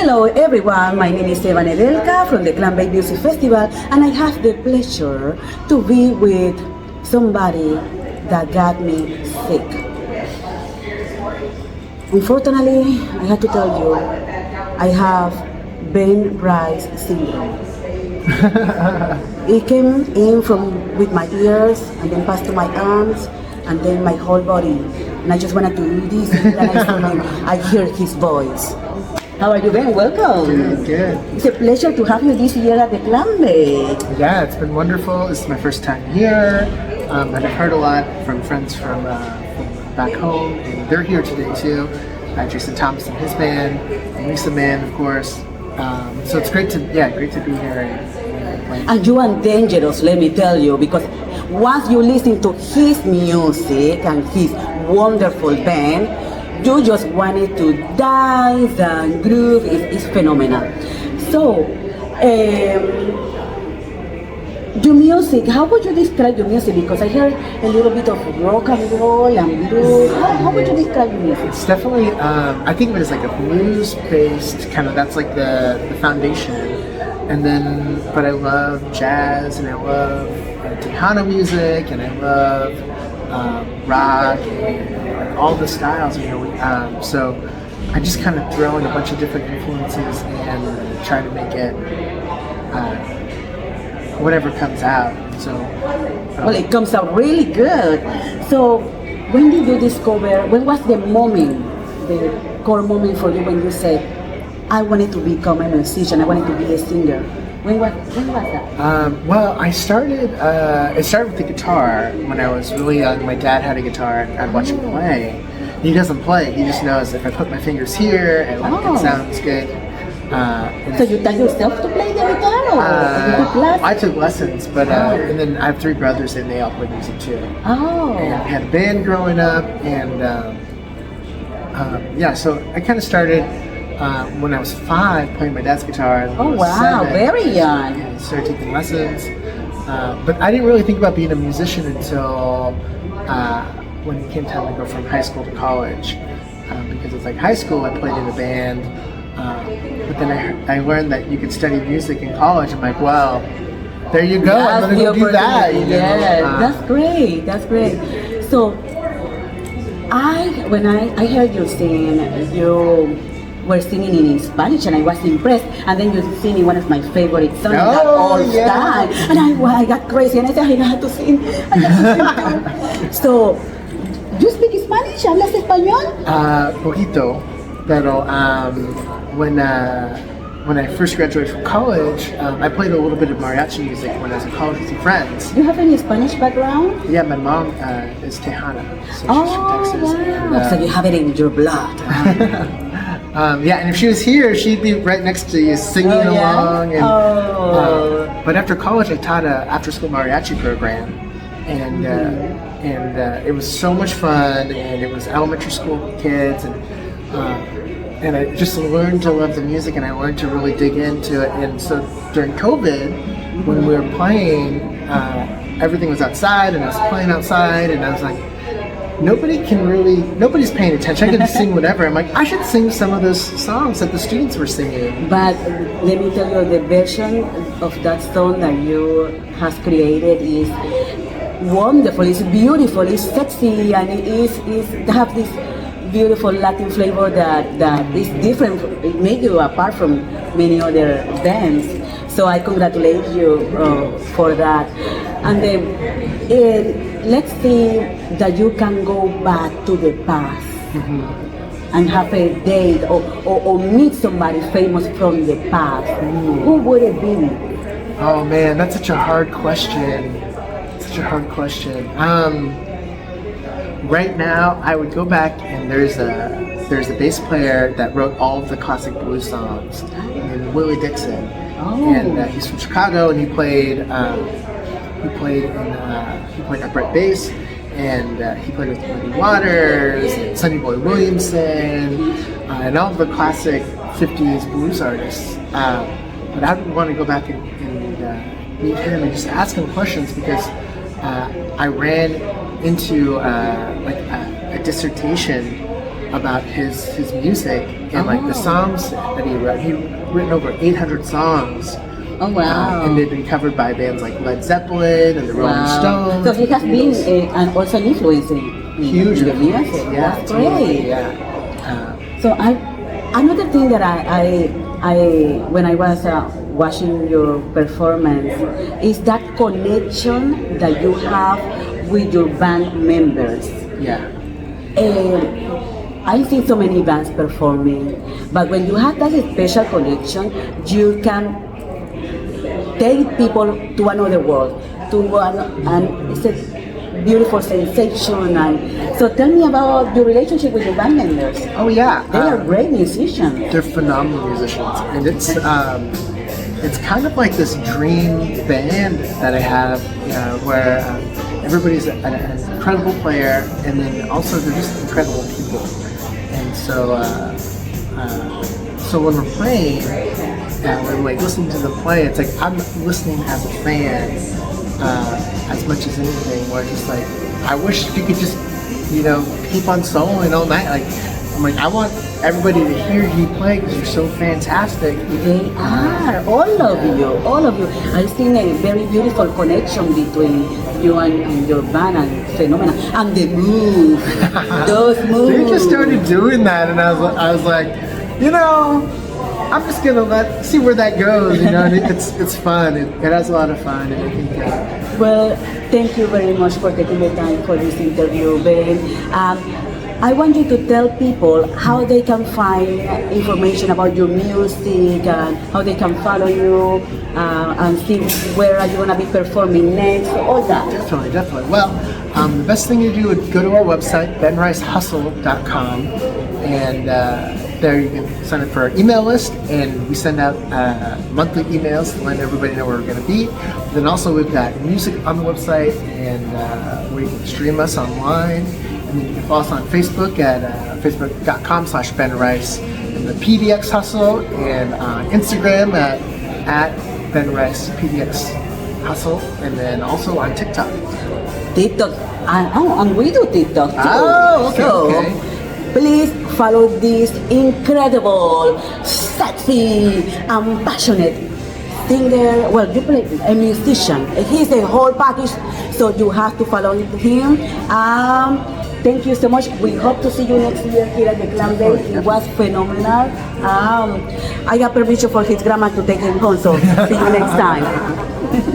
Hello everyone, my name is Eva Nedelka from the Clan Bay Music Festival, and I have the pleasure to be with somebody that got me sick. Unfortunately, I have to tell you, I have Ben Rice syndrome. It came in from with my ears and then passed to my arms and then my whole body. And I just wanted to do this and then I hear his voice. How are you, Ben? Welcome. Good. It's a pleasure to have you this year at the Clan Bay. Yeah, it's been wonderful. This is my first time here. And I've heard a lot from friends from back home, and they're here today too. Jason Thomas and his band, and Lisa Mann, of course. So it's great to be here. And you are dangerous, let me tell you, because once you listen to his music and his wonderful band, you just wanted to dance and groove. It's phenomenal. So, your music, how would you describe your music? Because I hear a little bit of rock and roll and blues. How would you describe your music? It's definitely, I think of it as like a blues-based kind of, that's like the foundation. And then, but I love jazz, and I love Tejano music, and I love rock, and all the styles, so I just kind of throw in a bunch of different influences and try to make it whatever comes out. So, well, it comes out really good. So, when did you discover? When was the moment, the core moment for you when you said, "I wanted to become a musician. I wanted to be a singer"? When was that? Well, it started with the guitar when I was really young. My dad had a guitar, and I'd watch him play. He doesn't play. He just knows if I put my fingers here, and it sounds good. So you taught yourself to play the guitar, or you took lessons? I took lessons, but and then I have 3 brothers, and they all play music too. Oh. And I had a band growing up, and so I kind of started. When I was 5, playing my dad's guitar. Oh wow, 7, very young. And started taking lessons. But I didn't really think about being a musician until when it came time to go from high school to college. Because it's like high school, I played in a band. But then I learned that you could study music in college. I'm like, well, there you go. I'm going to go do that. Yeah, that's great. That's great. So, when I heard you sing, you were singing in Spanish, and I was impressed. And then you singing one of my favorite songs that all time, and I got crazy, and I said, I have to sing. I have to sing too. So, you speak Spanish? ¿Hablas español? Poquito, pero when I first graduated from college, I played a little bit of mariachi music when I was in college with some friends. Do you have any Spanish background? Yeah, my mom is Tejana, so she's from Texas. Wow. And, So you have it in your blood. and if she was here, she'd be right next to you singing along. And, but after college, I taught an after-school mariachi program, and it was so much fun. And it was elementary school kids, and I just learned to love the music, and I learned to really dig into it. And so during COVID, when we were playing, everything was outside, and I was playing outside, and I was like, nobody's paying attention. I can sing whatever. I'm like, I should sing some of those songs that the students were singing. But let me tell you, the version of that song that you has created is wonderful. It's beautiful. It's sexy, and it have this beautiful Latin flavor that is different. It makes you apart from many other bands. So I congratulate you for that. And then let's say that you can go back to the past and have a date or meet somebody famous from the past. Who would it be? Oh man, that's such a hard question. Right now, I would go back, and there's a bass player that wrote all of the classic blues songs, named Willie Dixon. Oh. And he's from Chicago, and he played upright bass, and he played with Muddy Waters, and Sonny Boy Williamson, and all of the classic 50s blues artists. But I would want to go back and meet him and just ask him questions, because I ran into a dissertation about his music and like the songs that he wrote. He written over 800 songs. Oh wow! And they've been covered by bands like Led Zeppelin and the Rolling Stones. So he has been and also an influence in huge the music. Yeah, That's great. Yeah. So another thing that I when I was watching your performance is that connection that you have with your band members. Yeah. I've seen so many bands performing, but when you have that special connection, you can take people to another world, and it's a beautiful sensation. And so, tell me about your relationship with your band members. Oh yeah, They are great musicians. They're phenomenal musicians, and it's kind of like this dream band that I have, where everybody's an incredible player, and then also they're just incredible people. And so, so when we're playing, and we're like listening to them play, it's like I'm listening as a fan as much as anything. Where it's just like I wish you could just keep on soloing all night. Like I'm like I want everybody to hear you play because you're so fantastic. They are all of you. I've seen a very beautiful connection between you and your band, and phenomenal. And the move, those moves. They just started doing that, and I was like, I'm just gonna see where that goes. And it's fun. It has a lot of fun, and I think. Well, thank you very much for taking the time for this interview, Ben. I want you to tell people how they can find information about your music and how they can follow you and see where are you going to be performing next, all that. Definitely. Well, the best thing to do would go to our website, benricehustle.com, and there you can sign up for our email list, and we send out monthly emails to let everybody know where we're going to be. Then also we've got music on the website, and where you can stream us online. And then you can follow us on Facebook at facebook.com/BenRice, and the PDX Hustle, and Instagram at BenRice PDX Hustle, and then also on TikTok. TikTok, and we do TikTok too. Oh, okay. So, please follow this incredible, sexy, and passionate singer. Well, you play a musician. He's a whole package, so you have to follow him. Thank you so much. We hope to see you next year here at the Clam Day. It was phenomenal. I got permission for his grandma to take him home, so see you next time.